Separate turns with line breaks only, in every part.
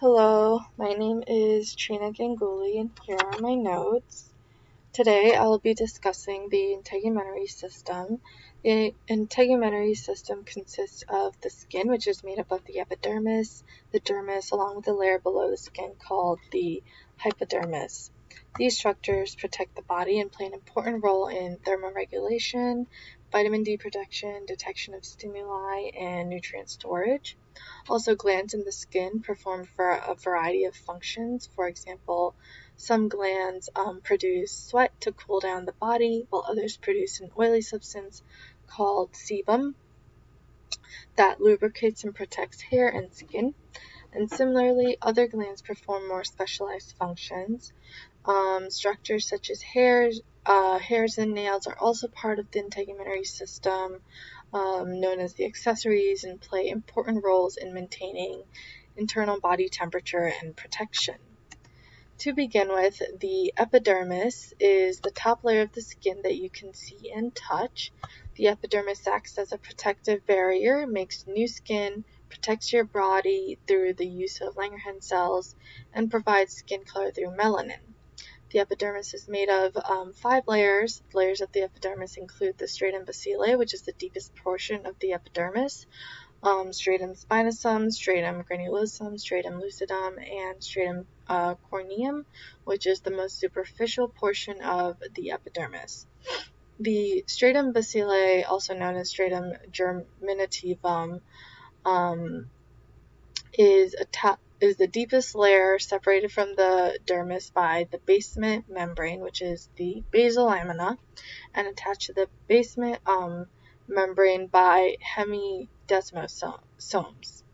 Hello, my name is Trina Ganguly, and here are my notes. Today I will be discussing the integumentary system. The integumentary system consists of the skin, which is made up of the epidermis, the dermis, along with the layer below the skin called the hypodermis. These structures protect the body and play an important role in thermoregulation, vitamin D production, detection of stimuli, and nutrient storage. Also, glands in the skin perform for a variety of functions. For example, some glands produce sweat to cool down the body, while others produce an oily substance called sebum that lubricates and protects hair and skin. And similarly, other glands perform more specialized functions. Structures such as hairs and nails are also part of the integumentary system, known as the accessories, and play important roles in maintaining internal body temperature and protection. To begin with, the epidermis is the top layer of the skin that you can see and touch. The epidermis acts as a protective barrier, makes new skin, protects your body through the use of Langerhans cells, and provides skin color through melanin. The epidermis is made of 5 layers. The layers of the epidermis include the stratum basilae, which is the deepest portion of the epidermis, stratum spinosum, stratum granulosum, stratum lucidum, and stratum corneum, which is the most superficial portion of the epidermis. The stratum basilae, also known as stratum germinativum, is the deepest layer, separated from the dermis by the basement membrane, which is the basal lamina, and attached to the basement membrane by hemidesmosomes.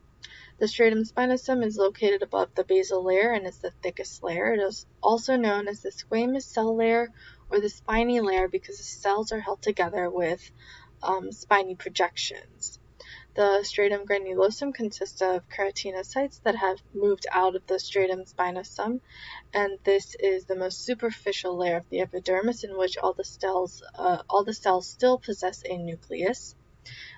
The stratum spinosum is located above the basal layer and is the thickest layer. It is also known as the squamous cell layer or the spiny layer because the cells are held together with spiny projections. The stratum granulosum consists of keratinocytes that have moved out of the stratum spinosum, and this is the most superficial layer of the epidermis in which all the cells still possess a nucleus.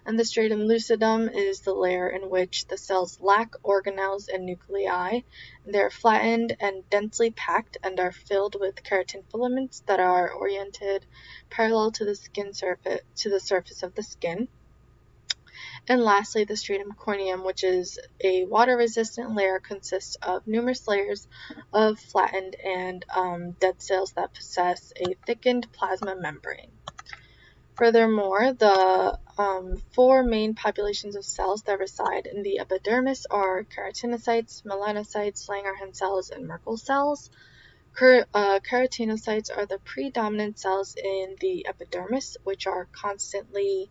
And the stratum lucidum is the layer in which the cells lack organelles and nuclei. They are flattened and densely packed and are filled with keratin filaments that are oriented parallel to the surface of the skin. And lastly, the stratum corneum, which is a water-resistant layer, consists of numerous layers of flattened and dead cells that possess a thickened plasma membrane. Furthermore, the 4 main populations of cells that reside in the epidermis are keratinocytes, melanocytes, Langerhans cells, and Merkel cells. Keratinocytes are the predominant cells in the epidermis, which are constantly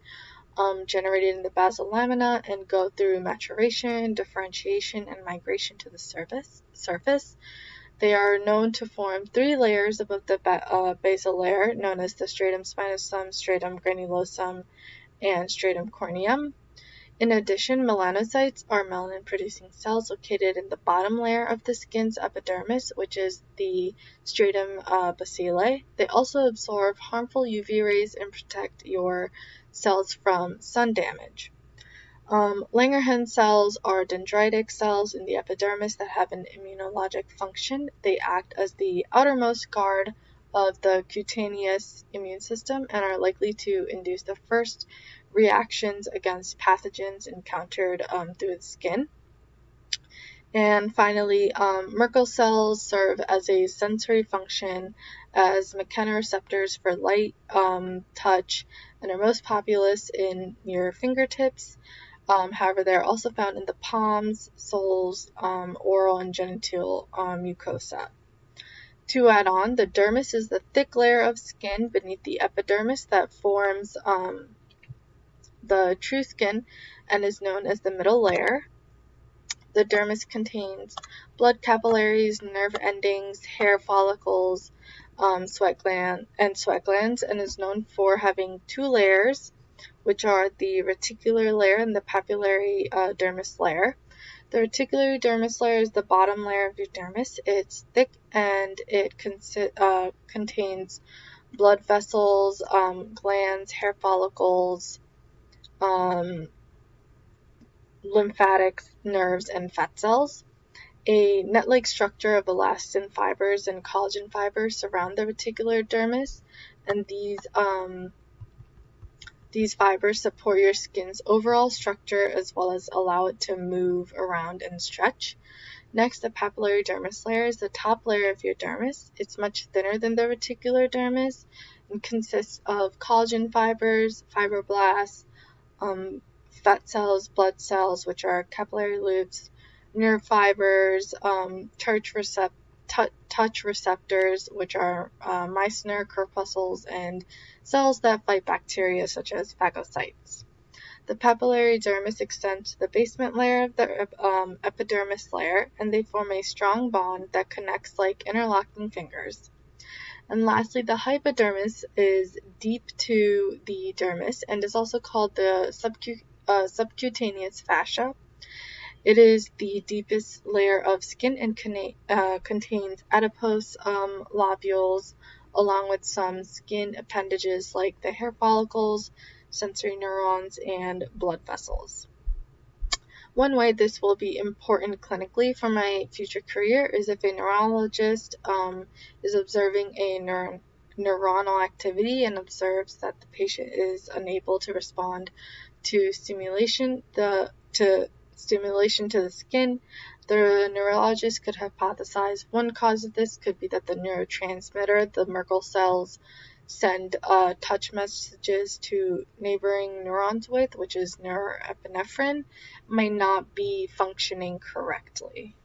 generated in the basal lamina and go through maturation, differentiation, and migration to the surface. They are known to form 3 layers above the basal layer, known as the stratum spinosum, stratum granulosum, and stratum corneum. In addition, melanocytes are melanin-producing cells located in the bottom layer of the skin's epidermis, which is the stratum basilae. They also absorb harmful UV rays and protect your cells from sun damage. Langerhans cells are dendritic cells in the epidermis that have an immunologic function. They act as the outermost guard of the cutaneous immune system and are likely to induce the first reactions against pathogens encountered through the skin. And finally, Merkel cells serve as a sensory function as mechanoreceptors for light, touch, and are most populous in your fingertips. However, they are also found in the palms, soles, oral, and genital mucosa. To add on, the dermis is the thick layer of skin beneath the epidermis that forms the true skin and is known as the middle layer. The dermis contains blood capillaries, nerve endings, hair follicles, sweat glands, and is known for having 2 layers, which are the reticular layer and the papillary dermis layer. The reticular dermis layer is the bottom layer of your dermis. It's thick and it contains blood vessels, glands, hair follicles, lymphatics, nerves, and fat cells. A net-like structure of elastin fibers and collagen fibers surround the reticular dermis, and these fibers support your skin's overall structure as well as allow it to move around and stretch. Next, the papillary dermis layer is the top layer of your dermis. It's much thinner than the reticular dermis and consists of collagen fibers, fibroblasts, fat cells, blood cells, which are capillary loops, nerve fibers, touch receptors, which are mycin corpuscles, and cells that fight bacteria, such as phagocytes. The papillary dermis extends to the basement layer of the epidermis layer, and they form a strong bond that connects like interlocking fingers. And lastly, the hypodermis is deep to the dermis and is also called the subcutaneous fascia. It is the deepest layer of skin and contains adipose lobules along with some skin appendages like the hair follicles, sensory neurons, and blood vessels. One way this will be important clinically for my future career is if a neurologist is observing a neuronal activity and observes that the patient is unable to respond to stimulation to the skin. The neurologist could hypothesize one cause of this could be that the neurotransmitter, the Merkel cells, send touch messages to neighboring neurons with, which is norepinephrine, might not be functioning correctly.